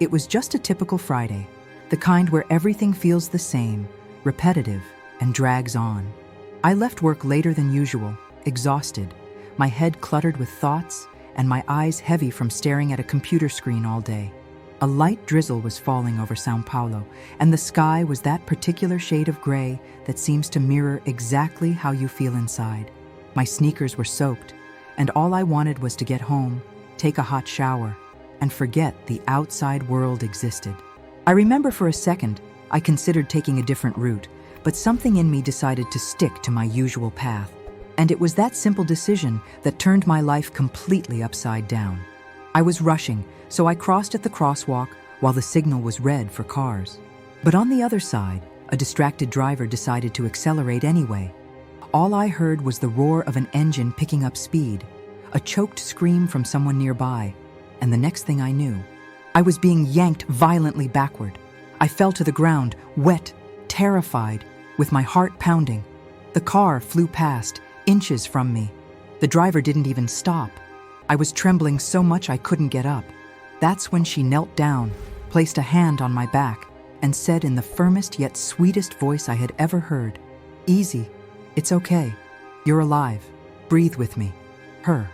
It was just a typical Friday, the kind where everything feels the same, repetitive, and drags on. I left work later than usual, exhausted, my head cluttered with thoughts and my eyes heavy from staring at a computer screen all day. A light drizzle was falling over São Paulo, and the sky was that particular shade of gray that seems to mirror exactly how you feel inside. My sneakers were soaked, and all I wanted was to get home, take a hot shower, and forget the outside world existed. I remember for a second, I considered taking a different route, but something in me decided to stick to my usual path. And it was that simple decision that turned my life completely upside down. I was rushing, so I crossed at the crosswalk while the signal was red for cars. But on the other side, a distracted driver decided to accelerate anyway. All I heard was the roar of an engine picking up speed, a choked scream from someone nearby, and the next thing I knew, I was being yanked violently backward. I fell to the ground, wet, terrified, with my heart pounding. The car flew past, inches from me. The driver didn't even stop. I was trembling so much I couldn't get up. That's when she knelt down, placed a hand on my back, and said in the firmest yet sweetest voice I had ever heard, "Easy, it's okay. You're alive. Breathe with me." Her.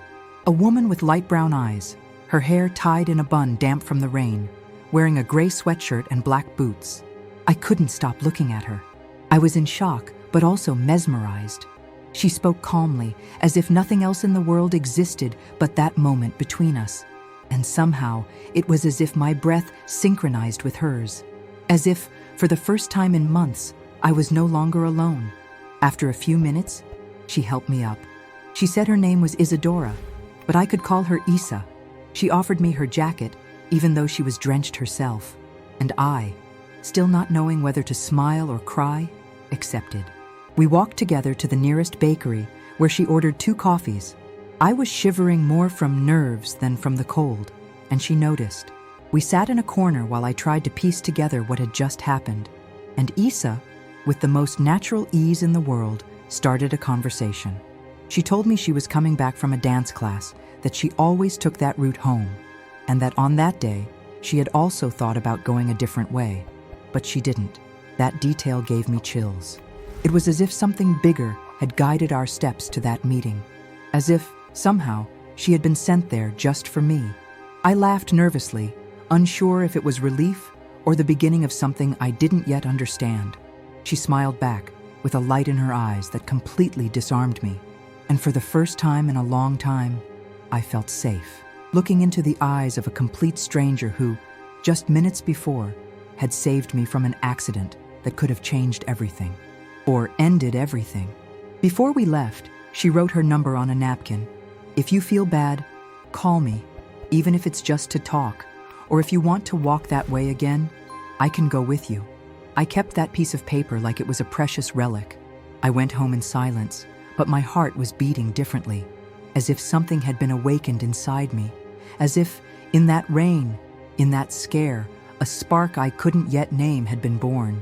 A woman with light brown eyes, her hair tied in a bun damp from the rain, wearing a gray sweatshirt and black boots. I couldn't stop looking at her. I was in shock, but also mesmerized. She spoke calmly, as if nothing else in the world existed but that moment between us. And somehow, it was as if my breath synchronized with hers. As if, for the first time in months, I was no longer alone. After a few minutes, she helped me up. She said her name was Isadora, but I could call her Isa. She offered me her jacket, even though she was drenched herself. And I, still not knowing whether to smile or cry, accepted. We walked together to the nearest bakery, where she ordered 2 coffees. I was shivering more from nerves than from the cold, and she noticed. We sat in a corner while I tried to piece together what had just happened, and Isa, with the most natural ease in the world, started a conversation. She told me she was coming back from a dance class, that she always took that route home, and that on that day, she had also thought about going a different way, but she didn't. That detail gave me chills. It was as if something bigger had guided our steps to that meeting, as if, somehow, she had been sent there just for me. I laughed nervously, unsure if it was relief or the beginning of something I didn't yet understand. She smiled back, with a light in her eyes that completely disarmed me. And for the first time in a long time, I felt safe, looking into the eyes of a complete stranger who, just minutes before, had saved me from an accident that could have changed everything, or ended everything. Before we left, she wrote her number on a napkin. "If you feel bad, call me, even if it's just to talk, or if you want to walk that way again, I can go with you." I kept that piece of paper like it was a precious relic. I went home in silence, but my heart was beating differently, as if something had been awakened inside me, as if, in that rain, in that scare, a spark I couldn't yet name had been born.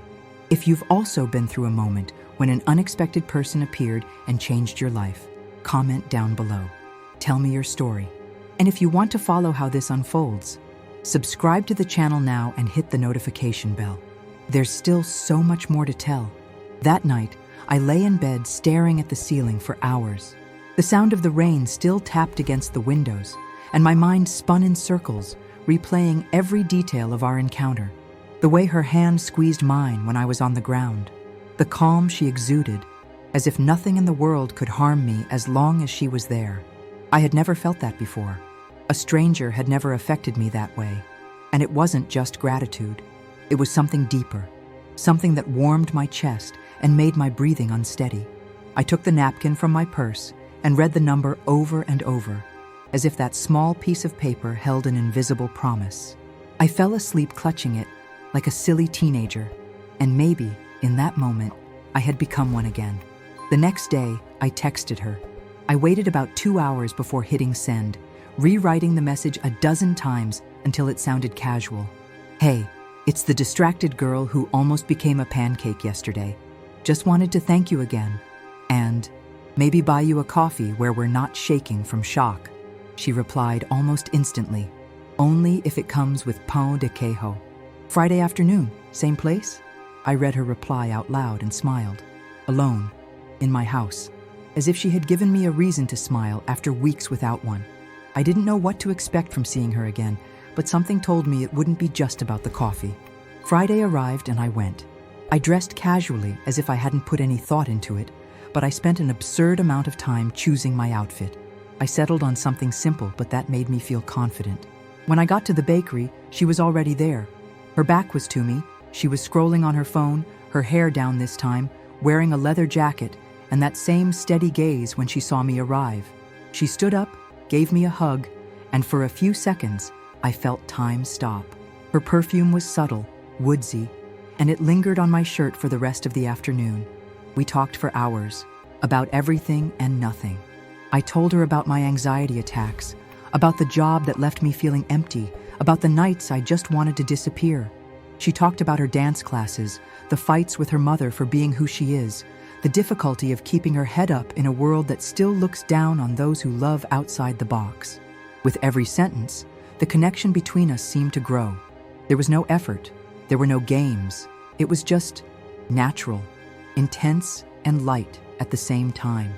If you've also been through a moment when an unexpected person appeared and changed your life, comment down below. Tell me your story. And if you want to follow how this unfolds, subscribe to the channel now and hit the notification bell. There's still so much more to tell. That night, I lay in bed staring at the ceiling for hours. The sound of the rain still tapped against the windows, and my mind spun in circles, replaying every detail of our encounter. The way her hand squeezed mine when I was on the ground. The calm she exuded, as if nothing in the world could harm me as long as she was there. I had never felt that before. A stranger had never affected me that way. And it wasn't just gratitude. It was something deeper, something that warmed my chest and made my breathing unsteady. I took the napkin from my purse and read the number over and over, as if that small piece of paper held an invisible promise. I fell asleep clutching it, like a silly teenager, and maybe, in that moment, I had become one again. The next day, I texted her. I waited about 2 hours before hitting send, rewriting the message a dozen times until it sounded casual. "Hey, it's the distracted girl who almost became a pancake yesterday. Just wanted to thank you again. And maybe buy you a coffee where we're not shaking from shock." She replied almost instantly, Only if it comes with pain de queijo. Friday afternoon, same place? I read her reply out loud and smiled. Alone, in my house, as if she had given me a reason to smile after weeks without one. I didn't know what to expect from seeing her again, but something told me it wouldn't be just about the coffee. Friday arrived and I went. I dressed casually as if I hadn't put any thought into it, but I spent an absurd amount of time choosing my outfit. I settled on something simple, but that made me feel confident. When I got to the bakery, she was already there. Her back was to me. She was scrolling on her phone, her hair down this time, wearing a leather jacket, and that same steady gaze when she saw me arrive. She stood up, gave me a hug, and for a few seconds, I felt time stop. Her perfume was subtle, woodsy, and it lingered on my shirt for the rest of the afternoon. We talked for hours, about everything and nothing. I told her about my anxiety attacks, about the job that left me feeling empty, about the nights I just wanted to disappear. She talked about her dance classes, the fights with her mother for being who she is, the difficulty of keeping her head up in a world that still looks down on those who love outside the box. With every sentence, the connection between us seemed to grow. There was no effort, there were no games. It was just natural, intense and light at the same time.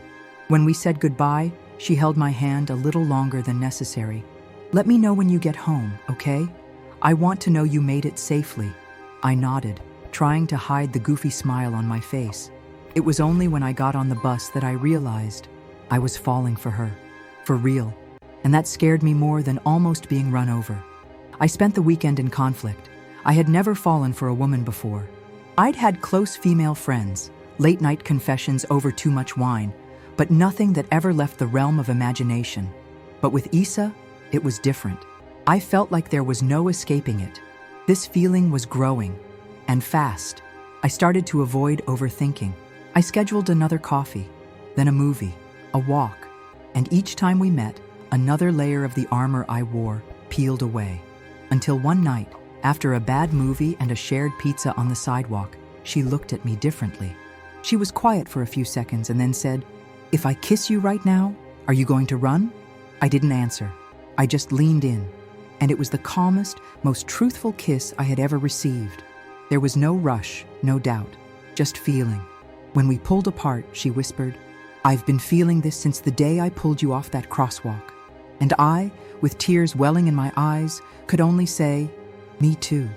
When we said goodbye, she held my hand a little longer than necessary. Let me know when you get home, okay? I want to know you made it safely. I nodded, trying to hide the goofy smile on my face. It was only when I got on the bus that I realized I was falling for her, for real, and that scared me more than almost being run over. I spent the weekend in conflict. I had never fallen for a woman before. I'd had close female friends, late-night confessions over too much wine, but nothing that ever left the realm of imagination. But with Issa, it was different. I felt like there was no escaping it. This feeling was growing, and fast. I started to avoid overthinking. I scheduled another coffee, then a movie, a walk, and each time we met, another layer of the armor I wore peeled away. Until one night, after a bad movie and a shared pizza on the sidewalk, she looked at me differently. She was quiet for a few seconds and then said, "If I kiss you right now, are you going to run?" I didn't answer. I just leaned in, and it was the calmest, most truthful kiss I had ever received. There was no rush, no doubt, just feeling. When we pulled apart, she whispered, "I've been feeling this since the day I pulled you off that crosswalk." And I, with tears welling in my eyes, could only say, "Me too."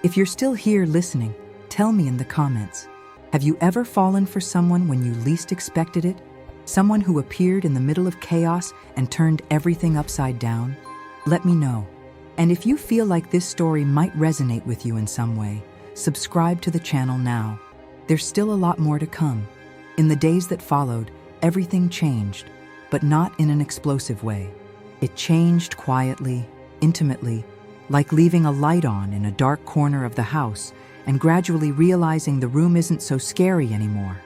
If you're still here listening, tell me in the comments. Have you ever fallen for someone when you least expected it? Someone who appeared in the middle of chaos and turned everything upside down? Let me know. And if you feel like this story might resonate with you in some way, subscribe to the channel now. There's still a lot more to come. In the days that followed, everything changed, but not in an explosive way. It changed quietly, intimately, like leaving a light on in a dark corner of the house and gradually realizing the room isn't so scary anymore.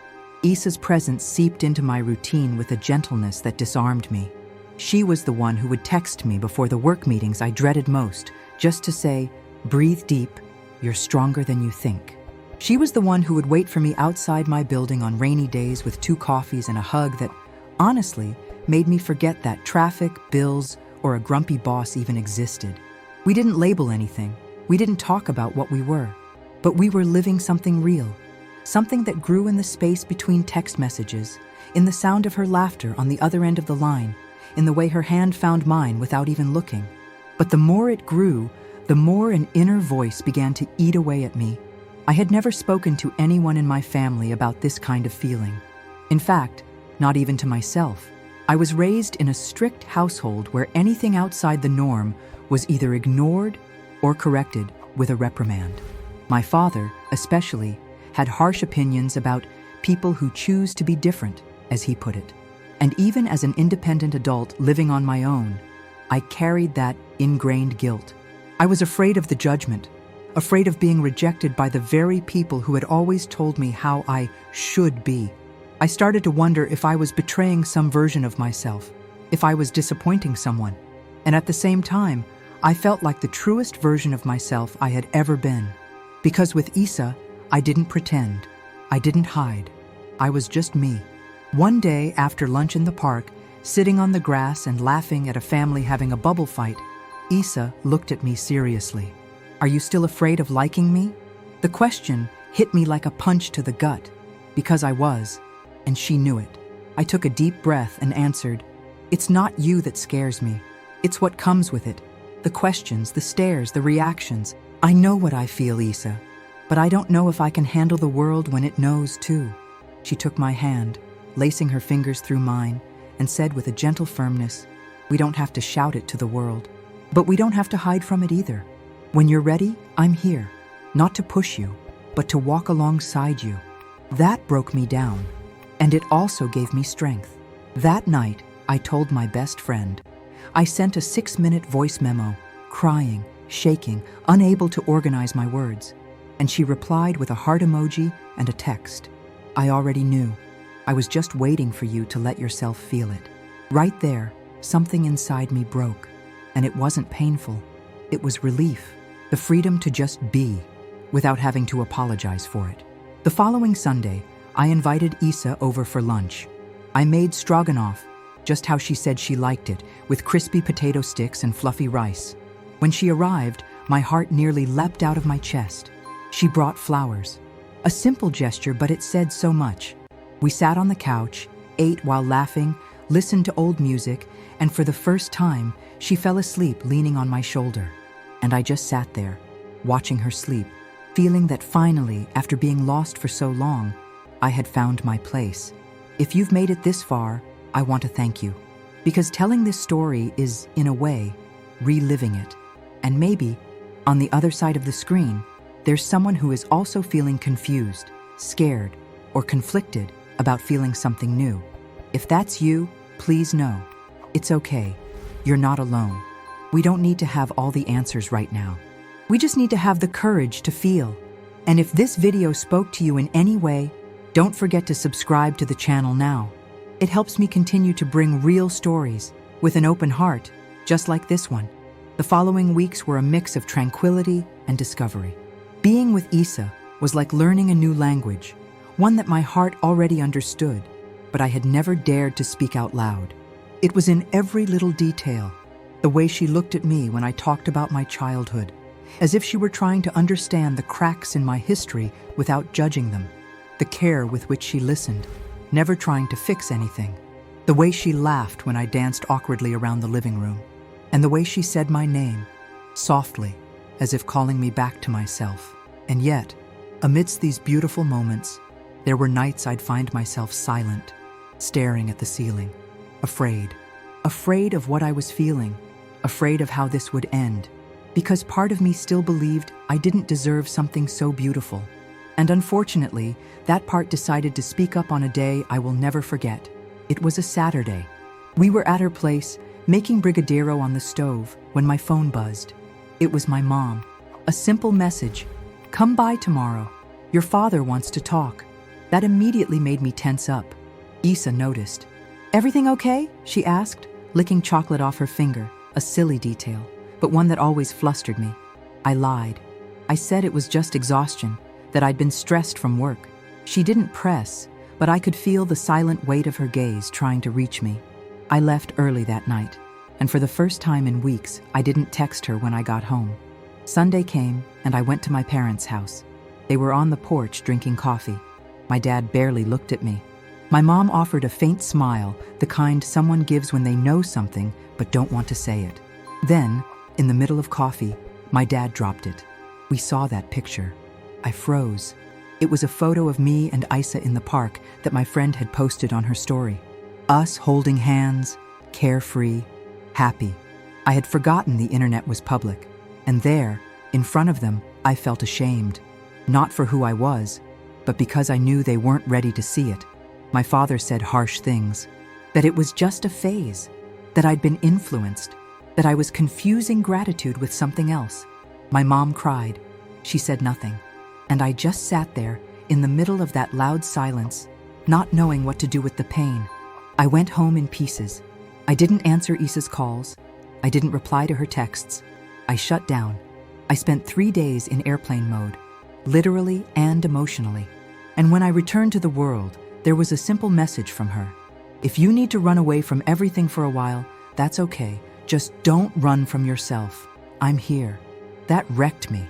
Issa's presence seeped into my routine with a gentleness that disarmed me. She was the one who would text me before the work meetings I dreaded most, just to say, "Breathe deep, you're stronger than you think." She was the one who would wait for me outside my building on rainy days with 2 coffees and a hug that, honestly, made me forget that traffic, bills, or a grumpy boss even existed. We didn't label anything. We didn't talk about what we were. But we were living something real, something that grew in the space between text messages, in the sound of her laughter on the other end of the line, in the way her hand found mine without even looking. But the more it grew, the more an inner voice began to eat away at me. I had never spoken to anyone in my family about this kind of feeling. In fact, not even to myself. I was raised in a strict household where anything outside the norm was either ignored or corrected with a reprimand. My father, especially, had harsh opinions about people who choose to be different, as he put it. And even as an independent adult living on my own, I carried that ingrained guilt. I was afraid of the judgment, afraid of being rejected by the very people who had always told me how I should be. I started to wonder if I was betraying some version of myself, if I was disappointing someone. And at the same time, I felt like the truest version of myself I had ever been. Because with Issa, I didn't pretend. I didn't hide. I was just me. One day after lunch in the park, sitting on the grass and laughing at a family having a bubble fight, Isa looked at me seriously. Are you still afraid of liking me? The question hit me like a punch to the gut, because I was, and she knew it. I took a deep breath and answered, it's not you that scares me. It's what comes with it. The questions, the stares, the reactions. I know what I feel, Isa, but I don't know if I can handle the world when it knows too. She took my hand, lacing her fingers through mine, and said with a gentle firmness, we don't have to shout it to the world, but we don't have to hide from it either. When you're ready, I'm here, not to push you, but to walk alongside you. That broke me down, and it also gave me strength. That night, I told my best friend. I sent a 6-minute voice memo, crying, shaking, unable to organize my words, and she replied with a heart emoji and a text. I already knew. I was just waiting for you to let yourself feel it. Right there, something inside me broke, and it wasn't painful. It was relief, the freedom to just be, without having to apologize for it. The following Sunday, I invited Isa over for lunch. I made stroganoff, just how she said she liked it, with crispy potato sticks and fluffy rice. When she arrived, my heart nearly leapt out of my chest. She brought flowers. A simple gesture, but it said so much. We sat on the couch, ate while laughing, listened to old music, and for the first time, she fell asleep leaning on my shoulder. And I just sat there, watching her sleep, feeling that finally, after being lost for so long, I had found my place. If you've made it this far, I want to thank you. Because telling this story is, in a way, reliving it. And maybe, on the other side of the screen, there's someone who is also feeling confused, scared, or conflicted about feeling something new. If that's you, please know, it's okay. You're not alone. We don't need to have all the answers right now. We just need to have the courage to feel. And if this video spoke to you in any way, don't forget to subscribe to the channel now. It helps me continue to bring real stories with an open heart, just like this one. The following weeks were a mix of tranquility and discovery. Being with Isa was like learning a new language, one that my heart already understood, but I had never dared to speak out loud. It was in every little detail, the way she looked at me when I talked about my childhood, as if she were trying to understand the cracks in my history without judging them, the care with which she listened, never trying to fix anything, the way she laughed when I danced awkwardly around the living room, and the way she said my name, softly, as if calling me back to myself. And yet, amidst these beautiful moments, there were nights I'd find myself silent, staring at the ceiling, afraid of what I was feeling, afraid of how this would end, because part of me still believed I didn't deserve something so beautiful. And unfortunately, that part decided to speak up on a day I will never forget. It was a Saturday. We were at her place, making brigadeiro on the stove, when my phone buzzed. It was my mom. A simple message, "Come by tomorrow. Your father wants to talk." That immediately made me tense up. Isa noticed. "Everything okay?" she asked, licking chocolate off her finger, a silly detail, but one that always flustered me. I lied. I said it was just exhaustion, that I'd been stressed from work. She didn't press, but I could feel the silent weight of her gaze trying to reach me. I left early that night, and for the first time in weeks, I didn't text her when I got home. Sunday came, and I went to my parents' house. They were on the porch drinking coffee. My dad barely looked at me. My mom offered a faint smile, the kind someone gives when they know something but don't want to say it. Then, in the middle of coffee, my dad dropped it. We saw that picture. I froze. It was a photo of me and Isa in the park that my friend had posted on her story. Us holding hands, carefree, happy. I had forgotten the internet was public. And there, in front of them, I felt ashamed. Not for who I was, but because I knew they weren't ready to see it. My father said harsh things. That it was just a phase. That I'd been influenced. That I was confusing gratitude with something else. My mom cried. She said nothing. And I just sat there, in the middle of that loud silence, not knowing what to do with the pain. I went home in pieces. I didn't answer Isa's calls. I didn't reply to her texts. I shut down. I spent 3 days in airplane mode, literally and emotionally. And when I returned to the world, there was a simple message from her. If you need to run away from everything for a while, that's okay. Just don't run from yourself. I'm here. That wrecked me,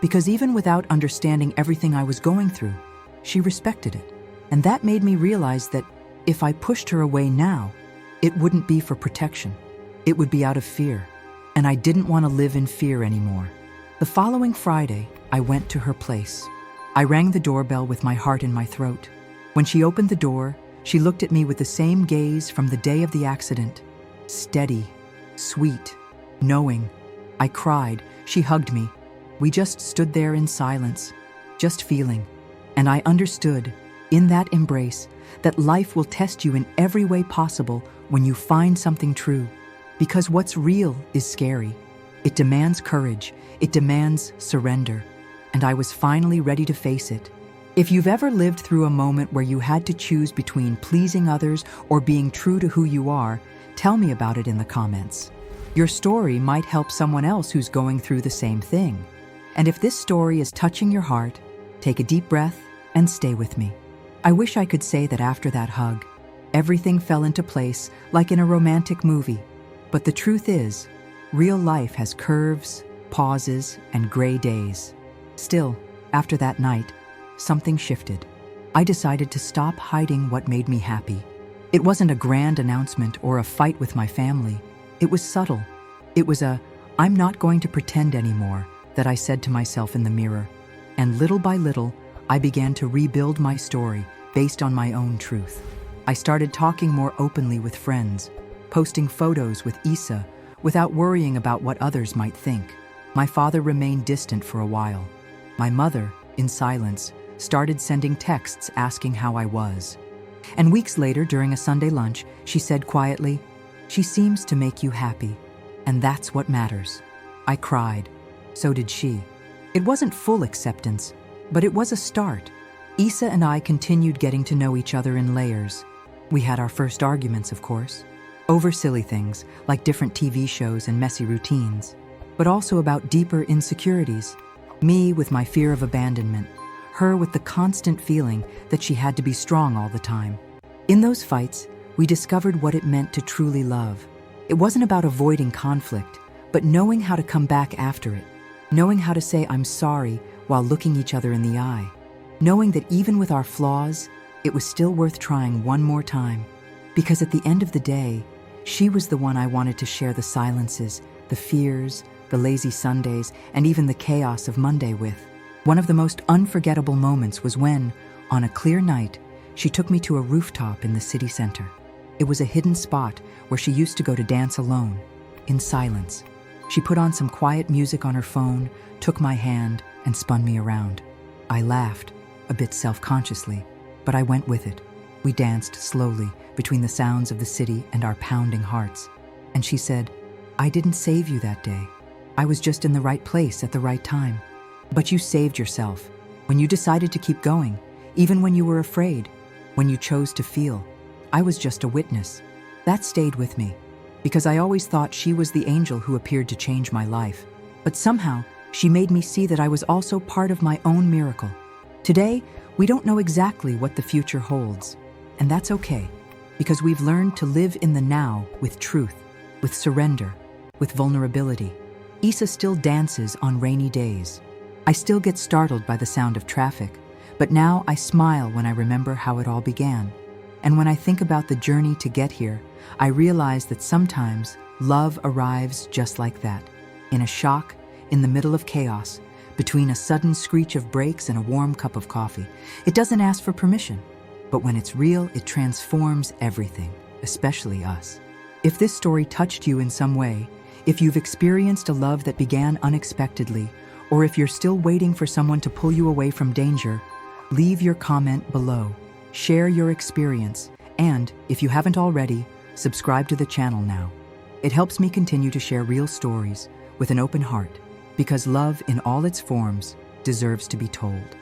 because even without understanding everything I was going through, she respected it. And that made me realize that if I pushed her away now, it wouldn't be for protection. It would be out of fear. And I didn't want to live in fear anymore. The following Friday, I went to her place. I rang the doorbell with my heart in my throat. When she opened the door, she looked at me with the same gaze from the day of the accident. Steady, sweet, knowing. I cried. She hugged me. We just stood there in silence, just feeling. And I understood, in that embrace, that life will test you in every way possible when you find something true. Because what's real is scary. It demands courage. It demands surrender. And I was finally ready to face it. If you've ever lived through a moment where you had to choose between pleasing others or being true to who you are, tell me about it in the comments. Your story might help someone else who's going through the same thing. And if this story is touching your heart, take a deep breath and stay with me. I wish I could say that after that hug, everything fell into place like in a romantic movie. But the truth is, real life has curves, pauses, and gray days. Still, after that night, something shifted. I decided to stop hiding what made me happy. It wasn't a grand announcement or a fight with my family. It was subtle. It was I'm not going to pretend anymore, that I said to myself in the mirror. And little by little, I began to rebuild my story based on my own truth. I started talking more openly with friends, posting photos with Issa without worrying about what others might think. My father remained distant for a while. My mother, in silence, started sending texts asking how I was. And weeks later, during a Sunday lunch, she said quietly, "She seems to make you happy, and that's what matters." I cried. So did she. It wasn't full acceptance, but it was a start. Issa and I continued getting to know each other in layers. We had our first arguments, of course, over silly things like different TV shows and messy routines, but also about deeper insecurities. Me with my fear of abandonment, her with the constant feeling that she had to be strong all the time. In those fights, we discovered what it meant to truly love. It wasn't about avoiding conflict, but knowing how to come back after it. Knowing how to say "I'm sorry" while looking each other in the eye. Knowing that even with our flaws, it was still worth trying one more time. Because at the end of the day, she was the one I wanted to share the silences, the fears, the lazy Sundays, and even the chaos of Monday with. One of the most unforgettable moments was when, on a clear night, she took me to a rooftop in the city center. It was a hidden spot where she used to go to dance alone, in silence. She put on some quiet music on her phone, took my hand, and spun me around. I laughed, a bit self-consciously, but I went with it. We danced slowly between the sounds of the city and our pounding hearts. And she said, "I didn't save you that day. I was just in the right place at the right time. But you saved yourself when you decided to keep going, even when you were afraid, when you chose to feel. I was just a witness." That stayed with me, because I always thought she was the angel who appeared to change my life. But somehow, she made me see that I was also part of my own miracle. Today, we don't know exactly what the future holds, and that's okay, because we've learned to live in the now with truth, with surrender, with vulnerability. Issa still dances on rainy days. I still get startled by the sound of traffic, but now I smile when I remember how it all began. And when I think about the journey to get here, I realize that sometimes love arrives just like that, in a shock, in the middle of chaos, between a sudden screech of brakes and a warm cup of coffee. It doesn't ask for permission, but when it's real, it transforms everything, especially us. If this story touched you in some way, if you've experienced a love that began unexpectedly, or if you're still waiting for someone to pull you away from danger, leave your comment below. Share your experience, and, if you haven't already, subscribe to the channel now. It helps me continue to share real stories with an open heart, because love in all its forms deserves to be told.